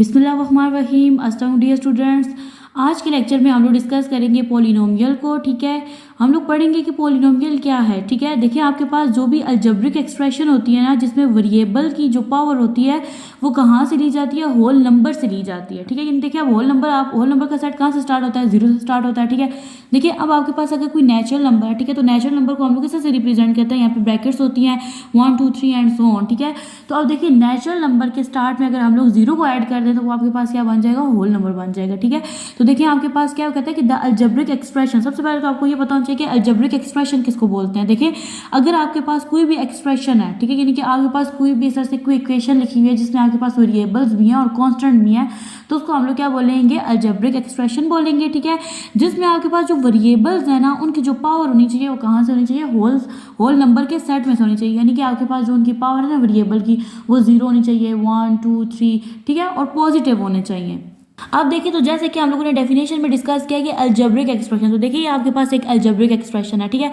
बिस्मिल्लाहिर्रहमानिर्रहीम। अस्सलाम dear students, आज के लेक्चर में हम लोग डिस्कस करेंगे पॉलिनोमियल को। ठीक है, हम लोग पढ़ेंगे कि पॉलिनोमियल क्या है। ठीक है, देखिए आपके पास जो भी अलजेब्रिक एक्सप्रेशन होती है ना, जिसमें वेरिएबल की जो पावर होती है वो कहाँ से ली जाती है, होल नंबर से ली जाती है। ठीक है, देखिए अब होल नंबर का सेट कहाँ से स्टार्ट होता है, जीरो से स्टार्ट होता है। ठीक है, देखिए अब आपके पास अगर कोई नेचुरल नंबर है, ठीक है, तो नेचुरल नंबर को हम लोग कैसे रिप्रेजेंट करते हैं, यहाँ पे ब्रैकेट्स होती हैं 1 2 3 एंड सो ऑन। ठीक है, तो अब देखिए नेचुरल नंबर के स्टार्ट में अगर हम लोग जीरो को ऐड कर दें तो वो आपके पास क्या बन जाएगा, होल नंबर बन जाएगा। ठीक है, तो देखिए आपके पास क्या कहता है कि द अलजेब्रिक एक्सप्रेशन, सबसे पहले तो आपको ये पता होना चाहिए कि अलजेब्रिक एक्सप्रेशन किसको बोलते हैं। देखिए अगर आपके पास कोई भी एक्सप्रेशन है, ठीक है, यानी कि आपके पास कोई भी इस तरह से कोई इक्वेशन लिखी हुई है जिसमें आपके पास वेरिएबल्स भी हैं और कांस्टेंट भी हैं, तो उसको हम लोग क्या बोलेंगे, अलजेब्रिक एक्सप्रेशन बोलेंगे। ठीक है, जिसमें आपके पास जो वेरिएबल्स है ना उनकी जो पावर होनी चाहिए वो कहाँ से होनी चाहिए, होल नंबर के सेट में से होनी चाहिए। यानी कि आपके पास जो उनकी पावर है ना वेरिएबल की, वो जीरो होनी चाहिए, 1 2 3, ठीक है, और पॉजिटिव होने चाहिए। अब देखिए तो जैसे कि हम लोगों ने डेफिनेशन में डिस्कस किया कि अलजेब्रिक एक्सप्रेशन, तो देखिए आपके पास एक अलजेब्रिक एक्सप्रेशन है। ठीक है,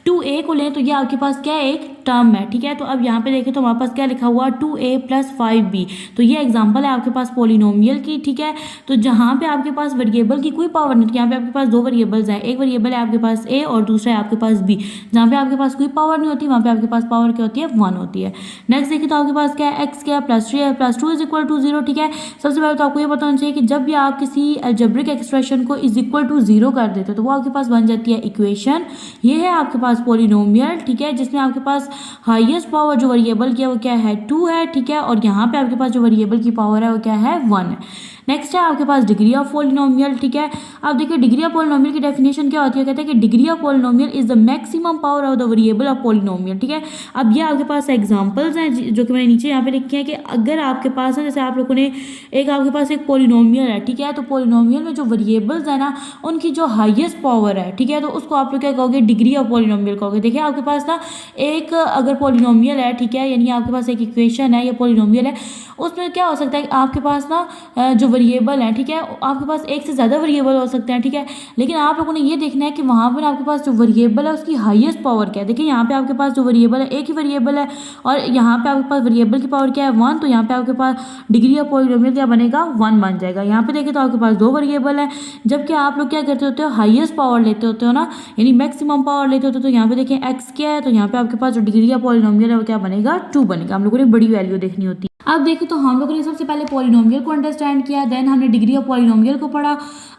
2a को लें तो ये आपके पास क्या है, एक टर्म है। ठीक है, तो अब यहाँ पे देखिए तो हमारे पास क्या लिखा हुआ, 2a + 5b, तो ये एग्जांपल है आपके पास पॉलिनोमियल की। ठीक है, तो जहाँ पे आपके पास वेरिएबल की कोई पावर नहीं, यहाँ पे आपके पास दो वेरिएबल्स हैं, एक वेरिएबल है आपके पास a और दूसरा है आपके पास b। जहाँ पे आपके पास कोई पावर नहीं होती वहाँ पे आपके पास पावर क्या होती है, 1 होती है। नेक्स्ट देखिए तो आपके पास क्या है, x क्या +3 है, +2 = 0। ठीक है, सबसे पहले तो आपको ये बताना चाहिए कि जब भी आप किसी अलजेब्रिक एक्सप्रेशन को = 0 कर देते हो तो वो आपके पास बन जाती है इक्वेशन। ये है आपके पास पॉलिनोमियल। ठीक है, जिसमें आपके पास हाईएस्ट पावर जो वेरिएबल की है वो क्या है, 2 है। ठीक है, और यहाँ पे आपके पास जो वेरिएबल की पावर है वो क्या है, 1 है। नेक्स्ट है आपके पास डिग्री ऑफ पॉलिनोमियल। ठीक है, अब देखिए डिग्री ऑफ पॉलिनोमियल की डेफिनेशन क्या होती है, कहते हैं कि degree of polynomial is the maximum power of the variable of polynomial. ठीक है, अब ये आपके पास एग्जांपल्स हैं जो कि मैंने नीचे यहाँ पे लिखे हैं कि अगर आपके पास है, जैसे आप लोगों ने एक आपके पास एक पॉलिनोमियल है। ठीक है, तो पॉलिनोमियल में जो वेरिएबल्स है ना उनकी जो हाईएस्ट पावर है, ठीक है, तो उसको आप लोग क्या कहोगे, डिग्री ऑफ पॉलिनोमियल कहोगे। देखिए आपके पास ना एक अगर पॉलिनोमियल है, ठीक है, यानी आपके पास एक इक्वेशन है या पॉलिनोमियल है, उसमें क्या हो सकता है कि आपके पास ना जो वेरिएबल है, ठीक है, आपके पास एक से ज़्यादा वेरिएबल हो सकते हैं। ठीक है, लेकिन आप लोगों ने ये देखना है कि वहाँ पर आपके पास जो वेरिएबल है उसकी हाईएस्ट पावर क्या है। देखिए यहाँ पे आपके पास जो वेरिएबल है एक ही वेरिएबल है और यहाँ पे आपके पास वेरिएबल की पावर क्या है, 1, तो यहाँ पे आपके पास डिग्री ऑफ पॉलिनोमियल क्या बनेगा, 1 बन जाएगा। यहाँ पे देखिए तो आपके पास दो वेरिएबल है, जबकि आप लोग क्या करते होते हो, हाईएस्ट पावर लेते होते हो ना, यानी मैक्सिमम पावर लेते होते हो। तो यहाँ पे देखिए x क्या है, तो यहाँ पे आपके पास जो डिग्री ऑफ पॉलिनोमियल है वो क्या बनेगा, 2 बनेगा। हम लोगों ने बड़ी वैल्यू देखनी होती है। अब देखिए तो हम लोगों ने सबसे पहले पॉलिनोमियल को अंडरस्टैंड किया, देन हमने डिग्री ऑफ पॉलिनोमियल को पढ़ा।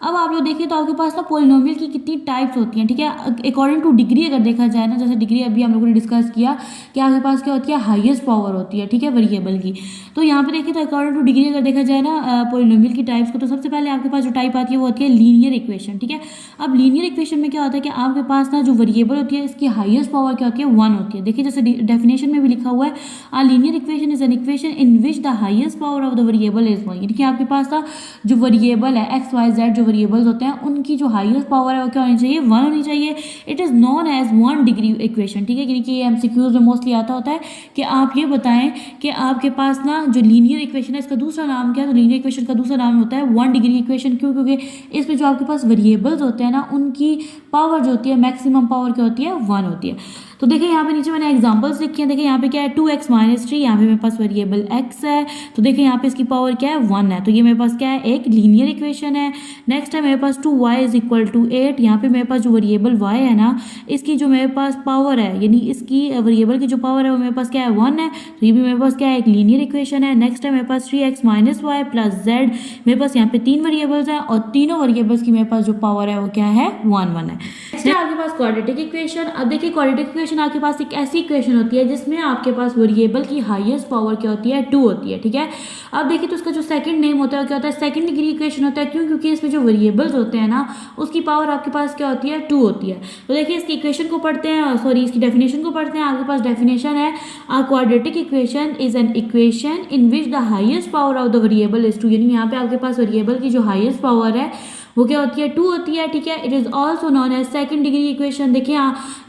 अब आप लोग देखिए तो आपके पास ना पॉलिनोमियल की कितनी टाइप्स होती हैं। ठीक है, अकॉर्डिंग टू डिग्री अगर देखा जाए ना, जैसे डिग्री अभी हम लोगों ने डिस्कस किया कि आपके पास क्या होती है, हाईएस्ट पावर होती है, ठीक है, वेरिएबल की। तो यहाँ पे देखिए तो अकॉर्डिंग टू डिग्री अगर देखा जाए ना पॉलिनोमियल की टाइप्स को, तो सबसे पहले आपके पास जो टाइप आती है वो होती है लीनियर इक्वेशन। ठीक है, अब लीनियर इक्वेशन में क्या होता है कि आपके पास ना जो वेरिएबल होती है इसकी हाईएस्ट पावर क्या होती है, 1 होती है। देखिए जैसे डेफिनेशन में भी लिखा हुआ है, a linear equation is an equation in which the highest power of the variable is 1। यानी कि आपके पास ना जो वेरिएबल है एक्स वाई जेड, जो वेरिएबल्स होते हैं उनकी जो हाईएस्ट पावर है वो क्या होनी चाहिए, 1 होनी चाहिए। It is known as 1 degree equation. ठीक है, यानी कि एमसीक्यूज में मोस्टली आता होता है कि आप ये बताएं कि आपके पास ना जो लीनियर इक्वेशन है इसका दूसरा नाम क्या है, तो लीनियर इक्वेशन का दूसरा नाम होता है 1 डिग्री इक्वेशन। क्यों, क्योंकि इसमें जो आपके पास वेरिएबल्स होते हैं ना उनकी पावर जो होती है, मैक्सिमम पावर क्या होती है, 1 होती है। तो देखिए यहाँ पे नीचे मैंने एग्जांपल्स लिखे हैं। देखिए यहाँ पे क्या है, 2x - 3, यहाँ पे मेरे पास वेरिएबल x है, तो देखिए यहाँ पे इसकी पावर क्या है, 1 है। तो ये मेरे पास क्या है, एक लीनियर इक्वेशन है। नेक्स्ट है मेरे पास 2y = 8, यहाँ पे मेरे पास जो वेरिएबल y है ना इसकी जो मेरे पास पावर है, यानी इसकी वेरिएबल की जो पावर है वो मेरे पास क्या है, 1 है। तो ये भी मेरे पास क्या है, एक लीनियर इक्वेशन है। नेक्स्ट है मेरे पास 3x - y + z, मेरे पास यहाँ पे 3 वेरिएबल्स हैं और तीनों वेरिएबल्स की मेरे पास जो पावर है वो क्या है, 1 1 है। नेक्स्ट है आपके पास क्वाड्रेटिक इक्वेशन। अब देखिए क्वाड्रेटिक इक्वेशन आपके पास एक ऐसी इक्वेशन होती है जिसमें आपके पास वेरिएबल की हाईएस्ट पावर क्या होती है, 2 होती है। ठीक है, अब देखिए तो उसका जो सेकंड नेम होता है क्या होता है, सेकंड डिग्री इक्वेशन होता है। क्यों, क्योंकि इसमें जो वेरिएबल्स होते हैं ना उसकी पावर आपके पास क्या होती है, 2 होती है। तो देखिए इसकी इक्वेशन को पढ़ते हैं, सॉरी इसकी डेफिनेशन को पढ़ते हैं। आपके पास डेफिनेशन है, a quadratic equation is an equation in which the highest power of the variable is 2। यानी यहाँ पे आपके पास वेरिएबल की जो हाईएस्ट पावर है वो क्या होती है, 2 होती है। ठीक है, it is also known as second degree equation. देखिए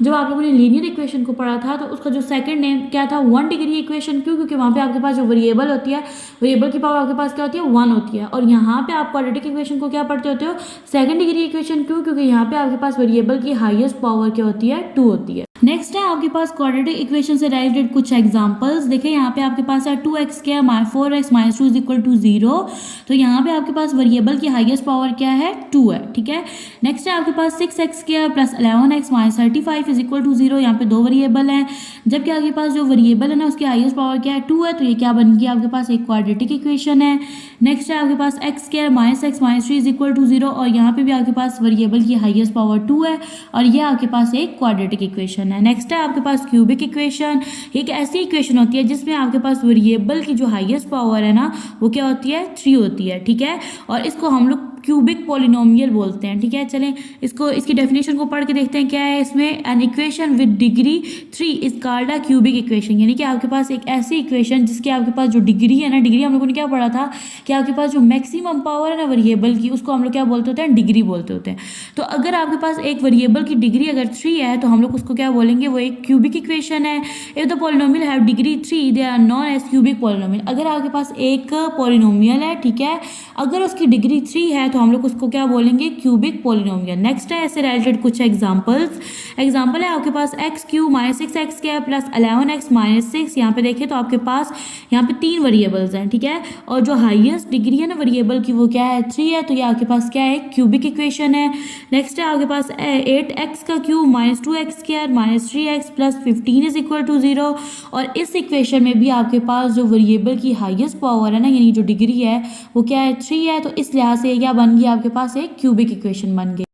जब आप लोगों ने लीनियर इक्वेशन को पढ़ा था तो उसका जो सेकंड नेम क्या था, 1 डिग्री इक्वेशन। क्यों, क्योंकि वहाँ पे आपके पास जो वेरिएबल होती है, वेरिएबल की पावर आपके पास क्या होती है, 1 होती है। और यहाँ पे आप क्वाड्रेटिक इक्वेशन को क्या पढ़ते होते हो, सेकंड डिग्री इक्वेशन। क्यों, क्योंकि यहाँ पे आपके पास वेरिएबल की हाईएस्ट पावर क्या होती है, 2 होती है। नेक्स्ट है आपके पास क्वाड्रेटिक इक्वेशन से रिलेटेड कुछ एग्जांपल्स। देखिए यहाँ पे आपके पास है 2x क्या है 4x - 2 इज 0। तो यहाँ पे आपके पास वेरिएबल की हाईएस्ट पावर क्या है 2 है, ठीक है। नेक्स्ट है आपके पास 6x क्या है प्लस 11x - 35 इज 0। यहाँ पे दो वेरिएबल हैं, जबकि आपके पास जो वेरिएबल है ना उसकी हाईएस्ट पावर क्या है 2 है, तो ये क्या बन गया आपके पास एक क्वाड्रेटिक इक्वेशन है। नेक्स्ट है आपके पास x क्या है -x - 3 इज 0, और यहाँ पे भी आपके पास वेरिएबल की हाईएस्ट पावर 2 है, और ये आपके पास एक क्वाड्रेटिक इक्वेशन है। नेक्स्ट है आपके पास क्यूबिक इक्वेशन। एक ऐसी इक्वेशन होती है जिसमें आपके पास वेरिएबल की जो हाईएस्ट पावर है ना वो क्या होती है 3 होती है, ठीक है, और इसको हम लोग क्यूबिक पॉलिनोमियल बोलते हैं, ठीक है। चलें इसको इसकी डेफिनेशन को पढ़ के देखते हैं क्या है इसमें। An equation with degree 3 is called a cubic equation, यानी कि आपके पास एक ऐसी इक्वेशन जिसके आपके पास जो डिग्री है ना, डिग्री हम लोगों ने क्या पढ़ा था कि आपके पास जो मैक्सिमम पावर है ना वेरिएबल की उसको हम लोग क्या बोलते होते हैं डिग्री बोलते होते हैं। तो अगर आपके पास एक वेरिएबल की डिग्री अगर 3 है तो हम लोग उसको क्या बोलेंगे वो एक क्यूबिक इक्वेशन है। If the polynomial have degree 3 they are known as cubic polynomial. अगर आपके पास एक पॉलिनोमियल है, ठीक है, अगर उसकी डिग्री 3 है तो हम लोग उसको क्या बोलेंगे क्यूबिक पॉलिनोमियल। नेक्स्ट है ऐसे रिलेटेड कुछ एग्जांपल्स। एग्जांपल है आपके पास x³ - 6x क्या प्लस 11x - 6। यहाँ पे देखें तो आपके पास यहाँ पे 3 वेरिएबल्स हैं, ठीक है, और जो हाईएस्ट डिग्री है ना वेरिएबल की वो क्या है 3 है, तो ये आपके पास क्या है क्यूबिक इक्वेशन है। नेक्स्ट है आपके पास 8x³ - 2x - 3x plus 15 is 0, और इस इक्वेशन में भी आपके पास जो वेरिएबल की हाईएस्ट पावर है ना यानी जो डिग्री है वो क्या है 3 है, तो इस लिहाज से क्या बन गया आपके पास एक क्यूबिक इक्वेशन बन गई।